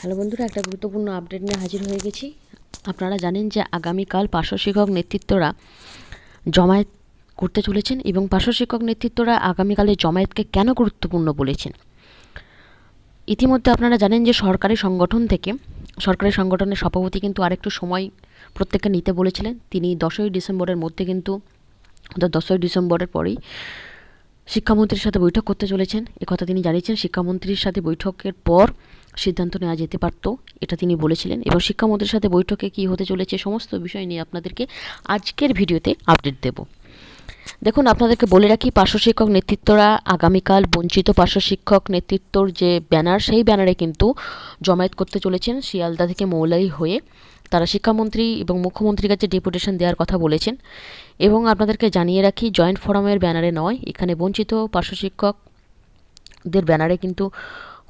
Hello বন্ধুরা, একটা গুরুত্বপূর্ণ আপডেট নিয়ে হাজির হয়ে গেছি। আপনারা জানেন যে আগামীকাল পার্শ্ব শিক্ষক নেতৃত্বরা জমায়েত করতে চলেছেন এবং পার্শ্ব শিক্ষক নেতৃত্বরা আগামীকালের জমায়েতকে কেন গুরুত্বপূর্ণ বলেছেন। ইতিমধ্যে আপনারা জানেন যে সরকারি সংগঠনের সভাপতি কিন্তু আরেকটু সময় প্রত্যেককে নিতে বলেছিলেন। তিনি 10ই ডিসেম্বরের মধ্যে কিন্তু অর্থাৎ 10ই ডিসেম্বরের পরেই শিক্ষামন্ত্রীর সাথে বৈঠক করতে চলেছেন। একথা তিনি জানিয়েছেন। শিক্ষামন্ত্রীর সাথে বৈঠকের পর সিদ্ধান্ত নেওয়া যেতে পারত, এটা তিনি বলেছিলেন। এবং শিক্ষামন্ত্রীর সাথে বৈঠকে কী হতে চলেছে সমস্ত বিষয় নিয়ে আপনাদেরকে আজকের ভিডিওতে আপডেট দেব। দেখুন, আপনাদেরকে বলে রাখি, পার্শ্ব শিক্ষক নেতৃত্বরা আগামীকাল বঞ্চিত পার্শ্ব শিক্ষক নেতৃত্বর যে ব্যানার, সেই ব্যানারে কিন্তু জমায়েত করতে চলেছেন শিয়ালদা থেকে মৌলাই হয়ে। তারা শিক্ষামন্ত্রী এবং মুখ্যমন্ত্রীর কাছে ডেপুটেশন দেওয়ার কথা বলেছেন। এবং আপনাদেরকে জানিয়ে রাখি, জয়েন্ট ফোরামের ব্যানারে নয়, এখানে বঞ্চিত পার্শ্ব শিক্ষকদের ব্যানারে কিন্তু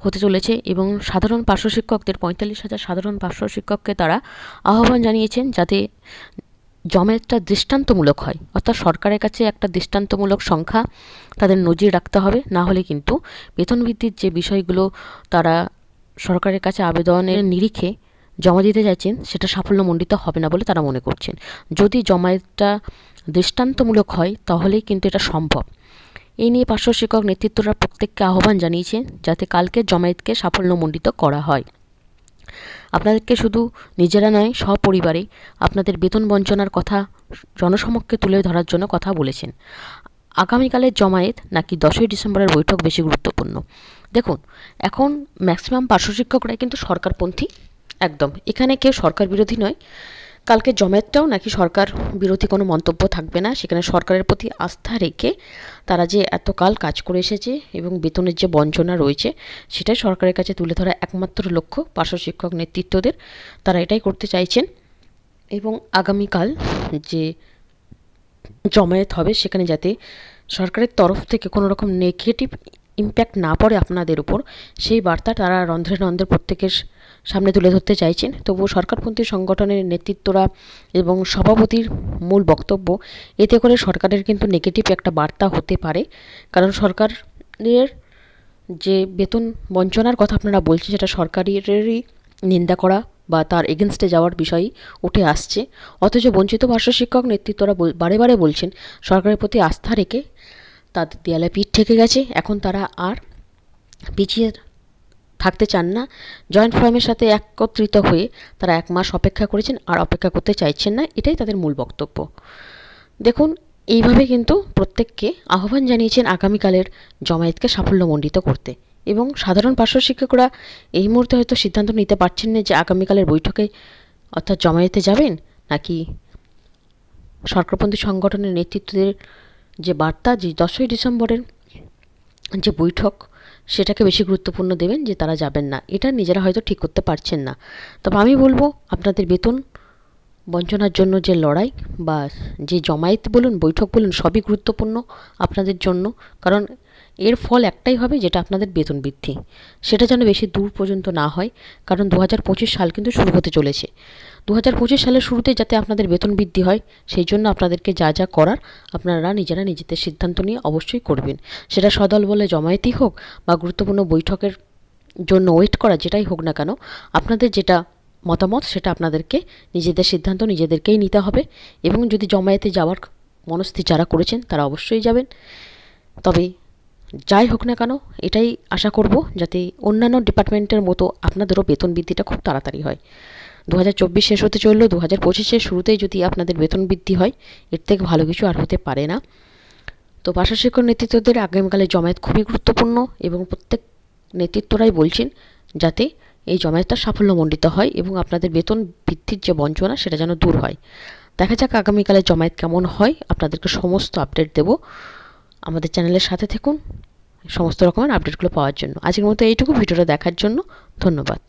হতে চলেছে। এবং সাধারণ পার্শ্ব শিক্ষকদের 45,000 সাধারণ পার্শ্ব শিক্ষককে তারা আহ্বান জানিয়েছেন যাতে জমায়েতটা দৃষ্টান্তমূলক হয়, অর্থাৎ সরকারের কাছে একটা দৃষ্টান্তমূলক সংখ্যা তাদের নজির রাখতে হবে। না হলে কিন্তু বেতন বৃদ্ধির যে বিষয়গুলো তারা সরকারের কাছে আবেদনের নিরিখে জমা দিতে চাইছেন সেটা সাফল্যমণ্ডিত হবে না বলে তারা মনে করছেন। যদি জমায়েতটা দৃষ্টান্তমূলক হয় তাহলেই কিন্তু এটা সম্ভব। এই নিয়ে পার্শ্ব শিক্ষক নেতৃত্বরা প্রত্যেককে আহ্বান জানিয়েছেন যাতে কালকের জমায়েতকে সাফল্যমণ্ডিত করা হয়। আপনাদেরকে শুধু নিজেরা নয়, সপরিবারে আপনাদের বেতন বঞ্চনার কথা জনসমক্ষে তুলে ধরার জন্য কথা বলেছেন। আগামীকালের জমায়েত নাকি 10ই ডিসেম্বরের বৈঠক বেশি গুরুত্বপূর্ণ? দেখুন, এখন ম্যাক্সিমাম পার্শ্ব শিক্ষকরাই কিন্তু সরকারপন্থী, একদম। এখানে কেউ সরকার বিরোধী নয়। কালকে জমায়েতটাও নাকি সরকার বিরোধী কোনো মন্তব্য থাকবে না। সেখানে সরকারের প্রতি আস্থা রেখে তারা যে এতকাল কাজ করে এসেছে এবং বেতনের যে বঞ্চনা রয়েছে সেটাই সরকারের কাছে তুলে ধরা একমাত্র লক্ষ্য পার্শ্ব শিক্ষক নেতৃত্বদের। তারা এটাই করতে চাইছেন। এবং আগামীকাল যে জমায়েত হবে সেখানে যাতে সরকারের তরফ থেকে কোনো রকম নেগেটিভ ইম্প্যাক্ট না পড়ে আপনাদের উপর, সেই বার্তা তারা রন্ধ্রে রন্ধ্রে প্রত্যেকের সামনে তুলে ধরতে চাইছেন। তবুও সরকারপন্থী সংগঠনের নেতৃত্বরা এবং সভাপতির মূল বক্তব্য, এতে করে সরকারের কিন্তু নেগেটিভ একটা বার্তা হতে পারে। কারণ সরকারের যে বেতন বঞ্চনার কথা আপনারা বলছেন সেটা সরকারেরই নিন্দা করা বা তার এগেনস্টে যাওয়ার বিষয় উঠে আসছে। অথচ বঞ্চিত পার্শ্ব শিক্ষক নেতৃত্বরা বারে বারে বলছেন সরকারের প্রতি আস্থা রেখে তাদের দেয়ালে পিঠ ঠেকে গেছে, এখন তারা আর পিছিয়ে থাকতে চান না। জয়েন্ট ফোরামের সাথে একত্রিত হয়ে তারা 1 মাস অপেক্ষা করেছেন, আর অপেক্ষা করতে চাইছেন না, এটাই তাদের মূল বক্তব্য। দেখুন, এইভাবে কিন্তু প্রত্যেককে আহ্বান জানিয়েছেন আগামীকালের জমায়েতকে সাফল্যমণ্ডিত করতে। এবং সাধারণ পার্শ্ব শিক্ষকরা এই মুহূর্তে হয়তো সিদ্ধান্ত নিতে পারছেন না যে আগামীকালের বৈঠকে অর্থাৎ জমায়েতে যাবেন নাকি সরকারপন্থী সংগঠনের নেতৃত্বদের যে বার্তা, যে 10ই ডিসেম্বরের যে বৈঠক সেটাকে বেশি গুরুত্বপূর্ণ দেবেন, যে তারা যাবেন না। এটা নিজেরা হয়তো ঠিক করতে পারছেন না। তবে আমি বলবো, আপনাদের বেতন বঞ্চনার জন্য যে লড়াই বা যে জমায়েত বলুন, বৈঠক বলুন, সবই গুরুত্বপূর্ণ আপনাদের জন্য। কারণ এর ফল একটাই হবে, যেটা আপনাদের বেতন বৃদ্ধি। সেটা যেন বেশি দূর পর্যন্ত না হয়। কারণ 2025 সাল কিন্তু শুরু হতে চলেছে। 2025 সালের শুরুতে যাতে আপনাদের বেতন বৃদ্ধি হয় সেই জন্য আপনাদেরকে যা যা করার আপনারা নিজেরা নিজেদের সিদ্ধান্ত নিয়ে অবশ্যই করবেন। সেটা সদল বলে জমায়েতই হোক বা গুরুত্বপূর্ণ বৈঠকের জন্য ওয়েট করা, যেটাই হোক না কেন, আপনাদের যেটা মতামত সেটা আপনাদেরকে নিজেদের সিদ্ধান্ত নিজেদেরকেই নিতে হবে। এবং যদি জমায়েতে যাওয়ার মনস্থির যারা করেছেন তারা অবশ্যই যাবেন। তবে যাই হোক না কেন, এটাই আশা করব যাতে অন্যান্য ডিপার্টমেন্টের মতো আপনাদেরও বেতন বৃদ্ধিটা খুব তাড়াতাড়ি হয়। 2024 শেষ হতে চললো, 2025-এর শুরুতেই যদি আপনাদের বেতন বৃদ্ধি হয়, এর থেকে ভালো কিছু আর হতে পারে না। তো পার্শ্ব শিক্ষক নেতৃত্বদের আগামীকালের জমায়েত খুবই গুরুত্বপূর্ণ এবং প্রত্যেক নেতৃত্বরাই বলছেন যাতে এই জমায়েতটা সাফল্যমণ্ডিত হয় এবং আপনাদের বেতন বৃদ্ধির যে বঞ্চনা সেটা যেন দূর হয়। দেখা যাক আগামীকালের জমায়েত কেমন হয়, আপনাদেরকে সমস্ত আপডেট দেব। আমাদের চ্যানেলের সাথে থাকুন সমস্ত রকমের আপডেটগুলো পাওয়ার জন্য। আজকের মতো এইটুকু। ভিডিওটা দেখার জন্য ধন্যবাদ।